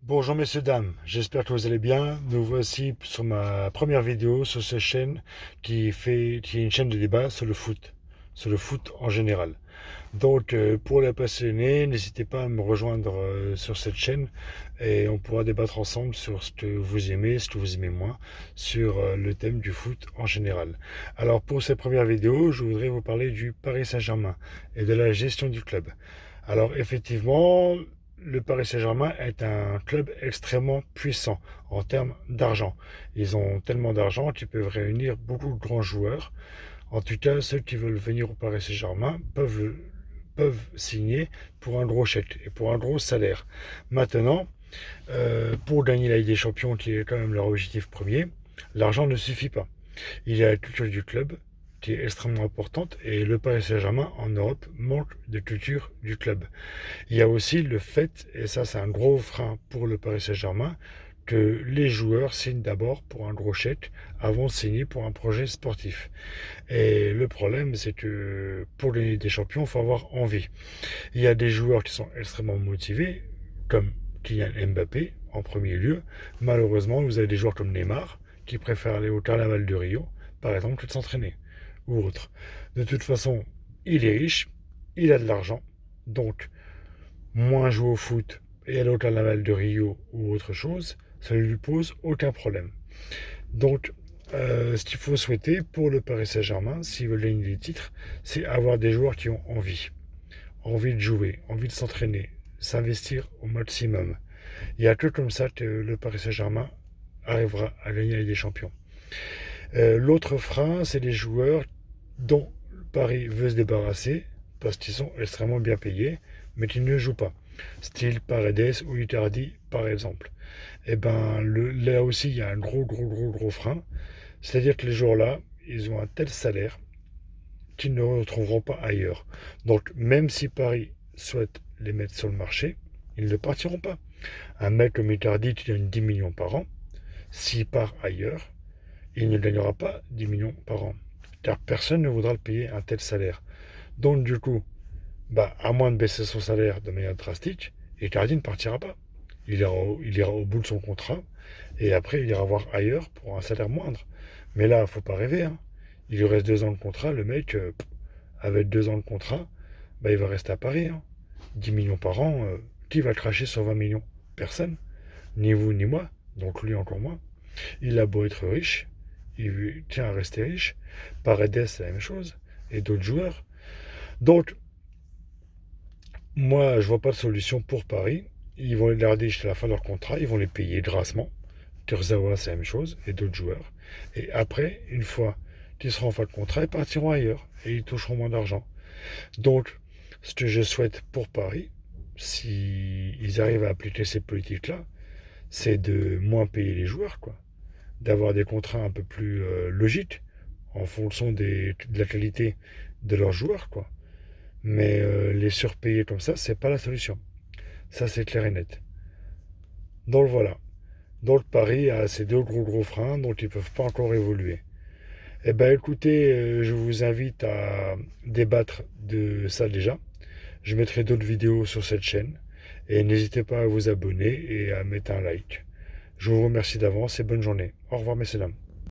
Bonjour messieurs, dames, j'espère que vous allez bien. Nous voici sur ma première vidéo sur cette chaîne qui est une chaîne de débat sur le foot en général. Donc pour les passionnés, n'hésitez pas à me rejoindre sur cette chaîne et on pourra débattre ensemble sur ce que vous aimez, ce que vous aimez moins, sur le thème du foot en général. Alors pour cette première vidéo, je voudrais vous parler du Paris Saint-Germain et de la gestion du club. Alors effectivement, le Paris Saint-Germain est un club extrêmement puissant en termes d'argent. Ils ont tellement d'argent qu'ils peuvent réunir beaucoup de grands joueurs. En tout cas, ceux qui veulent venir au Paris Saint-Germain peuvent signer pour un gros chèque et pour un gros salaire. Maintenant, pour gagner la Ligue des Champions, qui est quand même leur objectif premier, l'argent ne suffit pas. Il y a la culture du club qui est extrêmement importante et le Paris Saint-Germain en Europe manque de culture du club. Il y a aussi le fait, et ça c'est un gros frein pour le Paris Saint-Germain, que les joueurs signent d'abord pour un gros chèque avant de signer pour un projet sportif. Et le problème, c'est que pour gagner des champions, il faut avoir envie. Il y a des joueurs qui sont extrêmement motivés, comme Kylian Mbappé en premier lieu. Malheureusement, vous avez des joueurs comme Neymar qui préfèrent aller au Carnaval de Rio, par exemple, que de s'entraîner ou autre. De toute façon, il est riche, il a de l'argent, donc moins jouer au foot et aller au Carnaval de Rio ou autre chose, ça ne lui pose aucun problème. Donc, ce qu'il faut souhaiter pour le Paris Saint-Germain, s'ils veulent gagner des titres, c'est avoir des joueurs qui ont envie. Envie de jouer, envie de s'entraîner, s'investir au maximum. Il n'y a que comme ça que le Paris Saint-Germain arrivera à gagner la Ligue des Champions. L'autre frein, c'est les joueurs dont Paris veut se débarrasser parce qu'ils sont extrêmement bien payés, mais qui ne jouent pas. Style Paredes ou Icardi, par exemple. Et ben là aussi, il y a un gros frein. C'est-à-dire que les joueurs-là, ils ont un tel salaire qu'ils ne retrouveront pas ailleurs. Donc, même si Paris souhaite les mettre sur le marché, ils ne partiront pas. Un mec comme Icardi qui gagne 10 millions par an, s'il part ailleurs, il ne gagnera pas 10 millions par an. Car personne ne voudra le payer un tel salaire. Donc, du coup, bah, à moins de baisser son salaire de manière drastique, Icardi ne partira pas. Il ira au bout de son contrat et après il ira voir ailleurs pour un salaire moindre. Mais là, faut pas rêver, hein. Il lui reste 2 ans de contrat, le mec, avec 2 ans de contrat, bah, il va rester à Paris, hein. 10 millions par an, qui va cracher sur 20 millions? Personne. Ni vous ni moi, donc lui encore moins. Il a beau être riche, il tient à rester riche. Paredes, c'est la même chose, et d'autres joueurs. Donc, moi, je vois pas de solution pour Paris. Ils vont les garder jusqu'à la fin de leur contrat, ils vont les payer grassement. Kurzawa, c'est la même chose, et d'autres joueurs. Et après, une fois qu'ils seront en fin de contrat, ils partiront ailleurs et ils toucheront moins d'argent. Donc, ce que je souhaite pour Paris, s'ils arrivent à appliquer ces politiques-là, c'est de moins payer les joueurs, quoi. D'avoir des contrats un peu plus logiques en fonction de la qualité de leurs joueurs, quoi. Mais les surpayer comme ça, c'est pas la solution. Ça, c'est clair et net. Donc voilà. Donc Paris a ces deux gros freins dont ils ne peuvent pas encore évoluer. Eh bien écoutez, je vous invite à débattre de ça déjà. Je mettrai d'autres vidéos sur cette chaîne. Et n'hésitez pas à vous abonner et à mettre un like. Je vous remercie d'avance et bonne journée. Au revoir messieurs dames.